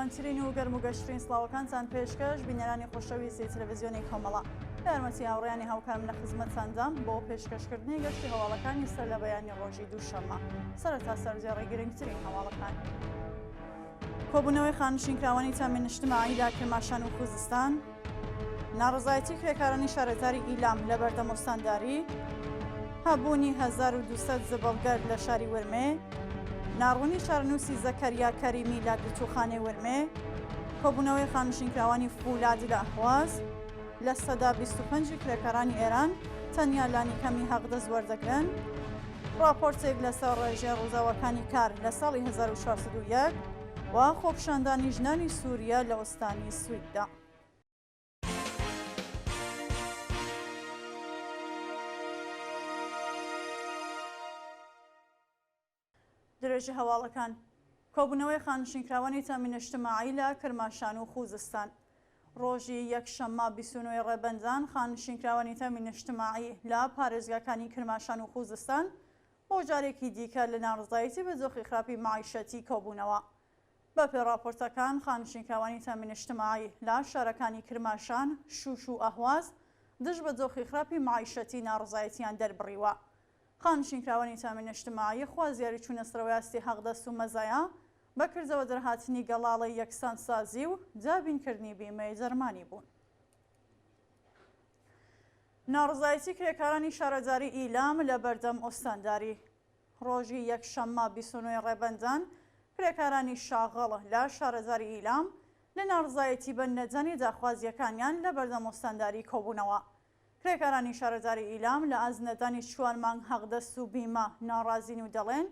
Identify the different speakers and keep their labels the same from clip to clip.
Speaker 1: میوانترین و گەرموگەشترین سڵاوەکانتان پێشکەش بینەرانی خۆشەویستی تەلەڤیزیۆنی کۆمەڵە بە یارمەتی هاوڕێیانی هاوکارم لە خزمەتتاندام بۆ پێشکەشکردنی گەشتی هەواڵەکانی سەر لە بەیانی ڕۆژی دووشەممە سەرەتا سەرجێڕی گرنگترین هەواڵەکان. کۆبوونەوەی خانشینکراوانی تامین نیشتیماعی لە کرماشان و خوزستان، ناڕزایەتی کرێکارانی شارەزاری ئیلام لە بەردەمۆستانداری، هەبوونی 1200 زبەڵگەر لە شاری ورمێ، ناڕوونی شارنووسی زەکەریا کەریمی لە گرتوخانەی ورمێ، کۆبوونەوەی خانشینکراوانی فولاد لە ئەهواز، لە سەدا 25 کرێکارانی ئێران تەنیا لانی کەمی هەغدەز وەردەگرن، راپۆرتێک لەسەر ڕێژەی ڕووزاوەکانی کار لە ساڵی 1401 و خۆپیشاندانی ژنانی سووریا لە ئۆستانی سویددا. درێژی هەواڵەکان. کۆبوونەوەی خانشینکراوانی تامین نیشتیماعی لە کرماشان و خوزستان. ڕۆژی یەکشەممە 29 ڕێبەندان خانشینکراوانی تامین نیشتیماعی لە پارێزگاکانی کرماشان و خوزستان بۆ جارێکی دیکە لە ناڕزایەتی بە جۆخی خراپی معیشەتی کۆبوونەوە. بەپێ راپۆرتەکان خانشینکراوانی تامین نیشتیماعی لە شارەکانی کرماشان، شوش و ئەهواز دژ بە جۆخی خراپی معیشەتی ناڕزایەتیان دەربڕیوە. خانشینکراوانی تامین نیشتیماعی خوازیاری چوونە سەرەوەی ئاستی هەغدەست و مەزایە بەکردەوە دەرهاتنی گەڵاڵی یەکسانسازی و جابینکردنی بیمەی جەرمانی بوون. ناڕزایەتی کرێکارانی شارەزاری ئیلام لە بەردەم ئۆستانداری. ڕۆژی یەکشەممە 29 ڕێبەندان کرێکارانی شاغەڵ لە شارەزاری ئیلام لە ناڕزایەتی بە نەجانی داخوازیەکانیان لە بەردەم ئۆستانداری کۆبوونەوە. کرێکارانی شارەزاری ئیلام لە ئازنەدانی 4 مانگ هەغدەست و بیمە ناڕازین و دەڵێن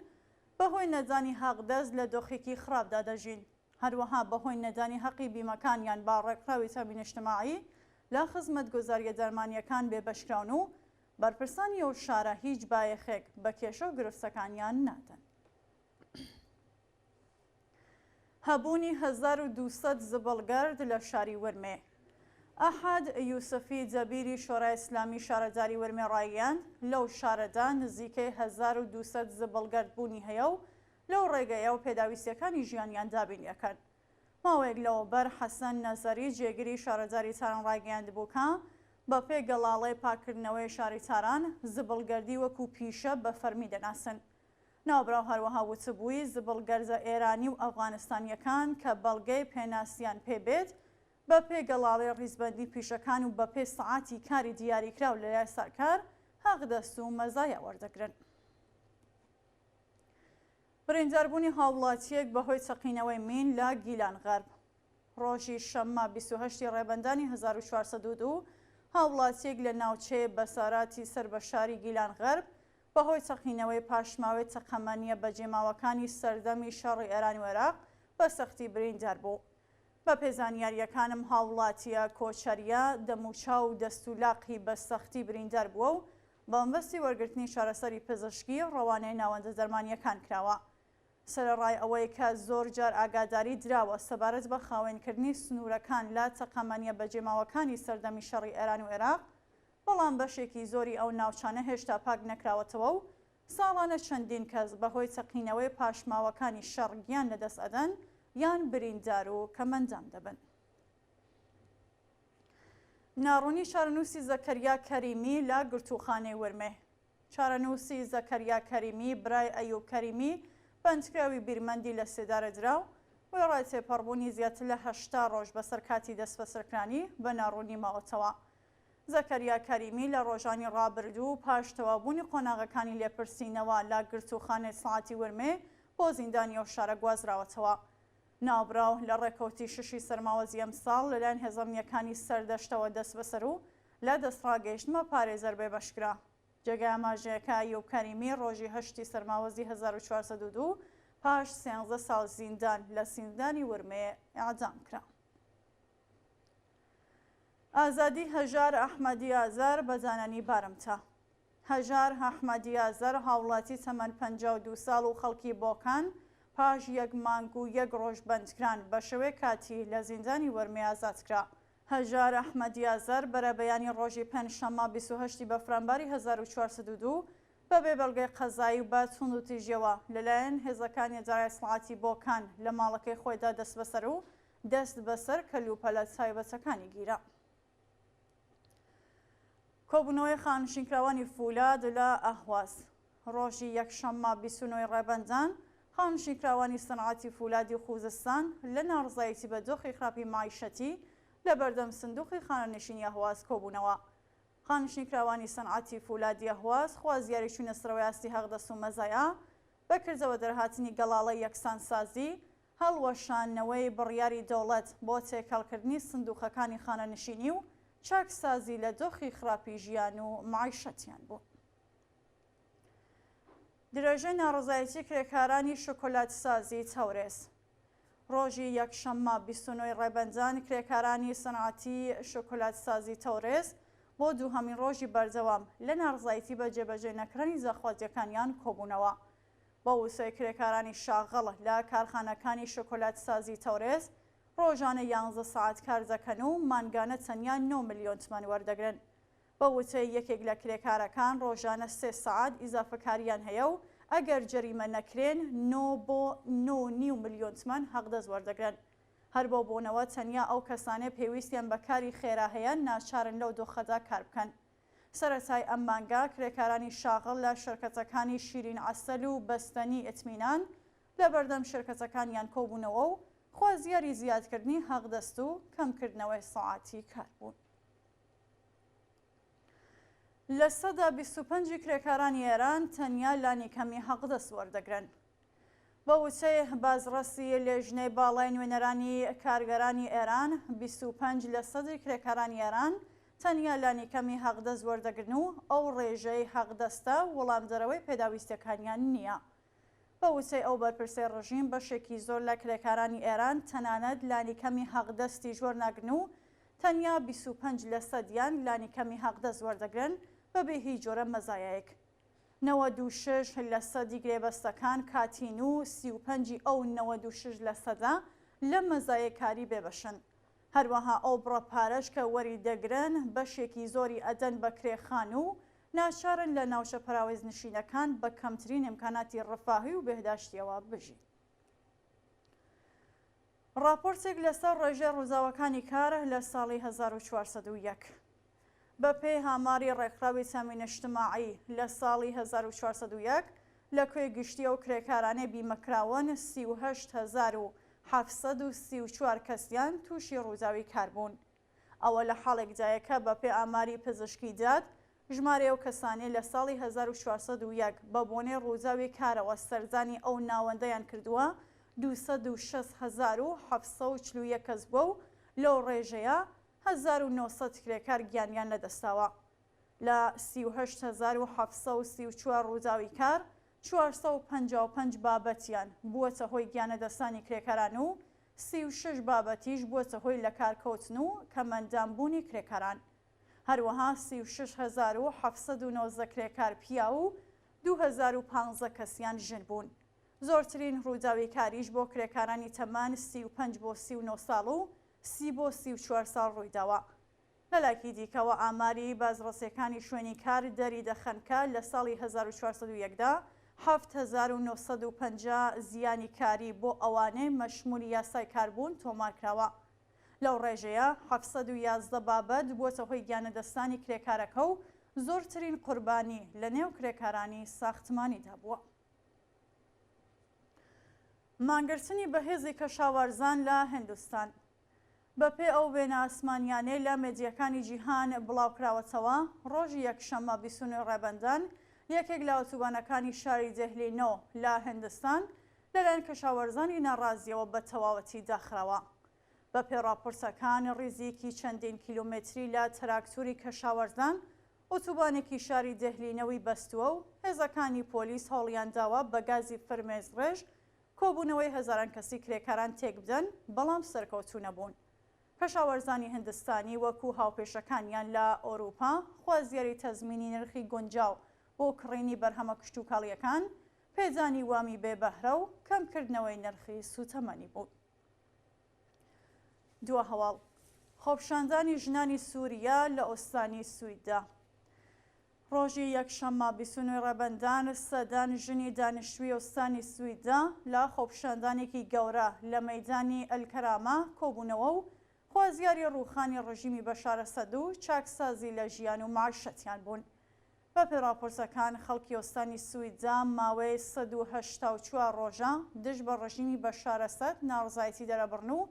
Speaker 1: بەهۆی نەدانی هەغدەست لە دۆخێکی خراپدا دەژین. هەروەها بەهۆی نەدانی حەقی بیمەکانیان با ڕێکخراوی تامین نیشتیماعی لە خزمەتگوزاریە دەرمانیەکان بێبەشکراون و بەرپرسانی ئەو شارە هیچ بایەخێک بە کێشە و گرفتەکانیان نادەن. هەبوونی 1200 زبەڵگەرد لە شاری ورمێ. ئەحەد یوسفی جەبیری شۆرای ئیسلامی شارەزاری ورمێ ڕایگەیاند لەو شارەدا نزیکەی 1200 زبەڵگەرد بوونی هەیە و لەو ڕێگەیە و پێداویستیەکانی ژیانیان دابینیەکەن. ماوەیەک لەوەبەر حەسەن نەزەری جێگیری شارەزاری تاران ڕایگەیاند بووکە بەپێ گەڵاڵەی پاکردنەوەی شاری تاران زبەڵگەردی وەکو پیشە بە فەرمی دەناسن. ناوبراو هەروەها وتبووی زبەڵگەرزە ئێرانی و ئەفغانستانیەکان کە بەڵگەی پێناسیان پێبێت بە پێ گەڵاڵی ڕیزبەندی پیشەکان و بە پێ سەعاتی کاری دیاریکراو لە لای سەرکار هەغدەست و مەزایە وەردەگرن. برینداربوونی هاوڵاتیەک بەهۆی چەقینەوەی مین لە گیلان غەرب. ڕۆژی شەممە 28 ڕێبەندانی 1402 هاوڵاتیەک لە ناوچەیە بەساراتی سەر بە شاری گیلان غەرب بەهۆی چەقینەوەی پاشماوەی چەقەمەنیە بەجێماوەکانی سەردەمی شەڕی ئێران و عێراق بە سەختی بریندار بوو. بە پێزانیاریەکانم هاوڵاتیە کۆچەریە دەموچا و دەستولاقی بە سەختی بریندار بووە و بەمبەستی وەرگرتنی چارەسەری پزیشکی ڕەوانەی ناوەندە دەرمانیەکان کراوە. سەرەڕای ئەوەی کە زۆر جار ئاگاداری دراوە سەبارەت بە خاوێنکردنی سنوورەکان لە چەقەمەنیە بەجێماوەکانی سەردەمی شەڕی ئێران و عێراق، بەڵام بەشێکی زۆری ئەو ناوچانە هێشتا پاک نەکراوەتەوە و ساڵانە چەندین کەس بەهۆی چەقینەوەی پاشماوەکانی شەڕ گیان لەدەست ئەدەن یان بریندار و کەمەندام دەبن. ناڕوونی شارەنووسی زەکەریا کەریمی لە گرتوخانەی ورمێ. شارەنووسی زەکەریا کەریمی برای ئەیوب کەریمی بەندکراوی بیرمەندی لە سێدارە دراو و ڕای تێپەڕبوونی زیاتر لە 80 ڕۆژ بەسەر کاتی دەستبەسەرکرانی بە ناڕوونی ماوەتەوە. زەکەریا کەریمی لە ڕۆژانی ڕابردوو پاش تەوابوونی قۆناغەکانی لێپرسینەوە لە گرتوخانەی سەعاتی ورمێ بۆ زیندانی ئەو شارە گوازراوەتەوە. ناوبراو لە ڕێکەوتی ششی سەرماوەزی ئەم ساڵ لەلایەن هێزەمنیەکانی سەردەشتەوە دەست بەسەر و لە دەستڕاگەیشتنمە پارێزەر بێبەشکرا. جێگای ئاماژەیەکە ئەیوب کەریمی ڕۆژی 8 سەرماوەزی 1402 پاش 13 ساڵ زیندان لە زیندانی ورمێ ئاعدام کرا. ئازادی هەژار ئەحمەدی ئازار بەزانانی بارمتە. هەژار ئەحمەدی ئازار هاوڵاتی تەمەن 52 ساڵ و خەڵکی بۆکان پاش 1 مانگ و 1 ڕۆژ بەندکران بە شێوەیە کاتی لە زیندانی ورمێ ئازاد کرا. هەژار ئەحمەدی ئازار بەرە بەیانی ڕۆژی پەنجشەممە 28 بەفرانباری 1402 بەبێ بەڵگەی قەزایی و بە توند و تیژیەوە لەلایەن هێزەکانی ئیدارەی سڵاتی بۆکان لە ماڵەکەی خۆیدا دەست بەسەر و دەست بەسەر کەلوپەلە تایبەتەکانی گیرە. کۆبوونەوەی خانشینکراوانی فولاد لە ئەهواز. ڕۆژی یەکشەممە 29 ڕێبەندان خانشینکراوانی سەنعەتی فولادی خوزستان لە ناڕزایەتی بە دۆخی خراپی معیشەتی لە بەردەم سندوقی خانەنشینی ئەهواز کۆبوونەوە. خانشینکراوانی سەنعەتی فولادی ئەهواز خوازیاری چوونە سەرەوەی ئاستی هەغدەس و مەزایە بەکردەوە دەرهاتنی گەڵاڵە یەکسانسازی هەڵوەشانەوەی بڕیاری دەوڵەت بۆ تێکەڵکردنی سندوقەکانی خانەنشینی و چاکسازی لە دۆخی خراپی ژیان و معیشەتیان بوو. درێژەی ناڕزایەتی کرێکارانی شۆکۆلاتسازی تەورێز. ڕۆژی یەکشەممە 29 ڕێبەندان کرێکارانی سەنعەتی شۆکۆلاتسازی تەورێز بۆ دووهەمین ڕۆژی بەردەوام لە ناڕزایەتی بە جێبەجێ نەکردنی زەخوازیەکانیان کۆبوونەوە. بە وسەی کرێکارانی شاغڵ لە کارخانەکانی شۆکۆلاتسازی تەورێز ڕۆژانە 11 ساعت کار دەکەن و مانگانە تەنیا 9 ملیۆن تمەن وەردەگرن. بە وتەی یەکێک لە کرێکارەکان ڕۆژانە 3 ساعت ئیزافەکاریان هەیە و ئەگەر جەریمە نەکرێن 9 بۆ 9.5 ملیۆن تمەن حەقدەست وەردەگرن. هەر بۆ بوونەوە تەنیا ئەو کەسانەی پێویستیان بە کاری خێرا هەیە ناچارن لەو دۆخەدا کار بکەن. سەرەتای ئەم مانگا کرێکارانی شاغڵ لە شەرکەتەکانی شیرین عەسەل و بەستەنی ئیتمینان لە بەردەم شەرکەتەکانیان کۆبوونەوە و خوازیاری زیادکردنی حەقدەست و کەمکردنەوەی ساعاتی کار بوون. لە سەدا 25 کرێکارانی ئێران تەنیا لانی کەمی حەقدەست وەردەگرن. بە وتەی بازرەسی لێژنەی باڵای نوێنەرانی کارگەرانی ئێران 25 لە سەدی کرێکارانی ئێران تەنیا لانی کەمی حەقدەست وەردەگرن و ئەو ڕێژەی حەقدەستە وەڵامدەرەوەی پێداویستەکانیان نییە. بە وتەی ئەو بەرپرسەی ڕژیم بەشێکی زۆر لە کرێکارانی ئێران تەنانەت لانی کەمی حەقدەستی ژوەرناگرن و تەنیا 25 لە سەدیان لانی کەمی حەقدەست وەردەگرن بەبێ هیچ جۆرە مەزایەیەک. 96 لە سەدی گرێبەستەکان کاتین و 35 ئەو 96 لە سەدا لە مەزایەکاری بێبەشن. هەروەها ئەو بڕە پارەش کە وەری دەگرن بەشێکی زۆری ئەدەن بە کرێخان و ناچارن لە ناوچە پراوێز نشینەکان بە کەمترین ئیمکاناتی ڕەفاهی و بەهداشتیەوە بژین. راپۆرتێک لەسەر ڕێژەی ڕووزاوەکانی کار لە ساڵی 1401. بە پێی هاماری ڕێکخراوی تەمین اجتماعی لە ساڵی 1401 لە کوێ گشتی ئەو کرێکارانەی بیمەکراون 38,734 کەسیان تووشی ڕووزاوی کار بوون. ئەوە لە حاڵێکدایە کە بە پێی ئاماری پزیشکی داد ژمارە ئەو کەسانی لە ساڵی 1401 بە بۆنەی ڕووزاوی کارەوە سەرزانی ئەو ناوەندەیان کردووە 260,741 کەس بووە و لەو ڕێژەیە 1900 کرێکار گیانیان لەدەستاوە. لە 38,734 ڕووزاوی کار 455 بابەتیان بووەتە هۆی گیانەدەستانی کرێکاران و 36 بابەتیش بووەتە هۆی لە کارکەوتن و کەمەندامبوونی کرێکاران. هەروەها 36,790 کرێکار پیا و 2015 کەسیان ژن بوون. زۆرترین ڕووداوی کاریش بۆ کرێکارانی تەمان 35 بۆ 39 ساڵ و 30 بۆ 34 ساڵ ڕوویداوە. لەلایەکی دیکەوە ئاماری بازرسیەکانی شوێنی کار دەری دەخەنکە لە ساڵی 1401دا 7,950 زیانی کاری بۆ ئەوانەی مەشمولی یاسای کاربوون تۆمارکراوە. لەو ڕێژەیە 711 بابەت بووەتە هۆی گیانەدەستانی کرێکارەکە و زۆرترین قوربانی لە نێو کرێکارانی ساختمانیدا بووە. مانگرتنی بەهێزی کەشاوەرزان لە هیندستان. بەپێ ئەو وێنە ئاسمانیانەی لە مێدیەکانی جیهان بڵاوکراوەتەوە ڕۆژی یەکشەممە 29 ڕێبەندان یەکێک لە ئۆتۆبانەکانی شاری دێهلینۆ لە هیندستان لەلایەن کەشاوەرزانی ناڕازیەوە بە تەواوەتی داخراوە. بەپێ راپۆرتەکان ڕیزیەکی چەندین کیلۆمتری لە تراکتوری کەشاوەرزان ئۆتۆبانێکی شاری دێهلینەوەی بەستووە و هێزەکانی پۆلیس هەوڵیان داوە بە گازی فرمێز ڕێژ کۆبوونەوەی هەزاران کەسی کرێکاران تێک بدەن بەڵام سەرکەوتوو نەبوون. کەشاوەرزانی هیندستانی وەکو هاوپێشەکانیان لە ئۆروپا خوازیاری تەزمینی نرخی گونجاو بۆ کڕینی بەرهەمە کشتوکاڵیەکان پێدانی وامی بێبەهرە و کەمکردنەوەی نرخی سوتەمەنی بوون. دووە هەواڵ خۆپشاندانی ژنانی سووریا لە ئۆستانی سویددا. ڕۆژی یەکشەممە 29 ڕێبەندان سەدان ژنی دانیشتووی ئۆستانی سویددا لە خۆپیشاندانێکی گەورە لە مەیدانی ئەلکەرامە کۆبوونەوە و خوازیاری ڕووخانی ڕژیمی بەشار ئەسەد و چاکسازی لە ژیان و معیشەتیان بوون. بەپێی راپۆرتەکان خەڵکی ئۆستانی سویددا ماوەی 184 ڕۆژە دژ بە ڕژیمی بەشار ئەسەد ناڕزایەتی دەرەبڕن و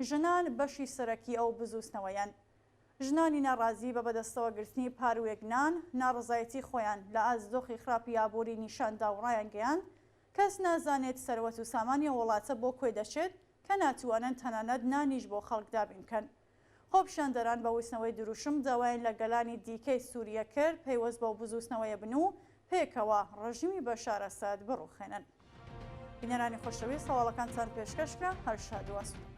Speaker 1: ژنان بەشی سەرەکی ئەو بزوستنەوەیان. ژنانی ناڕازی بە بەدەستەوەگرتنی پاروێگنان ناڕزایەتی خۆیان لە ئازدۆخی خراپی ئابووری نیشاندا و ڕایان گەیاند کەس نازانێت سەروەت و سامانی وڵاتە بۆ کوێ دەچێت کە ناتوانن تەنانەت نانیش بۆ خەڵک دابین بکەن. خۆپیشاندەران بە ویستنەوەی دروشم داوایان لە گەلانی دیکەی سووریە کرد پەیوەست بەو بزوستنەوەیە بن و پێکەوە ڕژیمی بەشار ئەسەد بڕووخێنن. بینەرانی خۆشەویست هەواڵەکانتان پێشکەشکرا هەر شاد و ئاسوود.